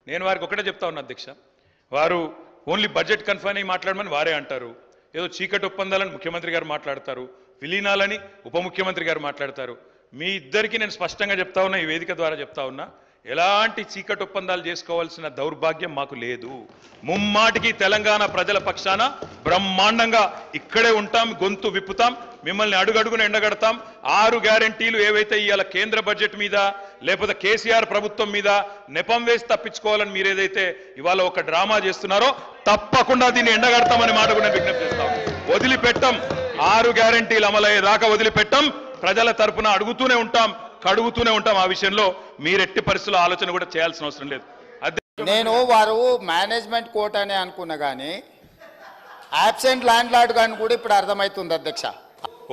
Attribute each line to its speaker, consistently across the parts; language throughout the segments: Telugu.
Speaker 1: నేను వారికి ఒకటే చెప్తా ఉన్నా అధ్యక్ష, వారు ఓన్లీ బడ్జెట్ కన్ఫైన్ అయ్యి మాట్లాడమని వారే అంటారు. ఏదో చీకటి ఒప్పందాలని ముఖ్యమంత్రి గారు మాట్లాడతారు, విలీనాలని ఉప ముఖ్యమంత్రి గారు మాట్లాడతారు. మీ ఇద్దరికి నేను స్పష్టంగా చెప్తా ఉన్నా, ఈ వేదిక ద్వారా చెప్తా ఉన్నా, ఎలాంటి చీకటి ఒప్పందాలు చేసుకోవాల్సిన దౌర్భాగ్యం మాకు లేదు. ముమ్మాటికి తెలంగాణ ప్రజల పక్షాన బ్రహ్మాండంగా ఇక్కడే ఉంటాం, గొంతు విప్పుతాం, మిమ్మల్ని అడుగడుగున ఎండగడతాం. 6 గ్యారెంటీలు ఏవైతే ఇవాళ కేంద్ర బడ్జెట్ మీద లేకపోతే కేసీఆర్ ప్రభుత్వం మీద నెపం వేసి తప్పించుకోవాలని మీరు ఏదైతే ఇవాళ ఒక డ్రామా చేస్తున్నారో తప్పకుండా దీన్ని ఎండగడతామని మాట కూడా విజ్ఞప్తి చేస్తాం. వదిలిపెట్టం, 6 గ్యారెంటీలు అమలయ్యేదాకా వదిలిపెట్టం. ప్రజల తరపున అడుగుతూనే ఉంటాం, కడుగుతూనే ఉంటాం. ఆ విషయంలో మీరెట్టి పరిస్థితుల్లో ఆలోచన కూడా చేయాల్సిన అవసరం లేదు.
Speaker 2: నేను వారు మేనేజ్మెంట్ కోట అనే అనుకున్నా కానీ ఆబ్సెంట్ ల్యాండ్ లార్డ్ కానీ కూడా ఇప్పుడు అర్థమవుతుంది అధ్యక్ష.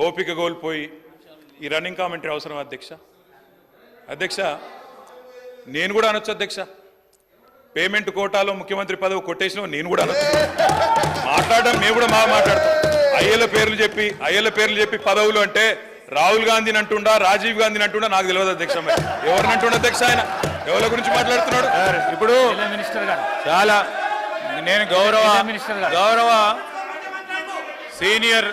Speaker 1: ఓపిక కోల్పోయి ఈ రన్నింగ్ కామెంటరీ అవసరం అధ్యక్ష. అధ్యక్ష నేను కూడా అనొచ్చు అధ్యక్ష, పేమెంట్ కోటాలో ముఖ్యమంత్రి పదవి కొట్టేసిన నేను కూడా అనొచ్చు. మాట్లాడడం మేము కూడా మాట్లాడతాం. అయ్యల పేర్లు చెప్పి పదవులు అంటే రాహుల్ గాంధీని అంటుండా, రాజీవ్ గాంధీని అంటుండా నాకు తెలియదు అధ్యక్ష. ఎవరిని అంటుండ అధ్యక్ష? ఆయన ఎవరి గురించి మాట్లాడుతున్నాడు?
Speaker 3: ఇప్పుడు చాలా నేను గౌరవ సీనియర్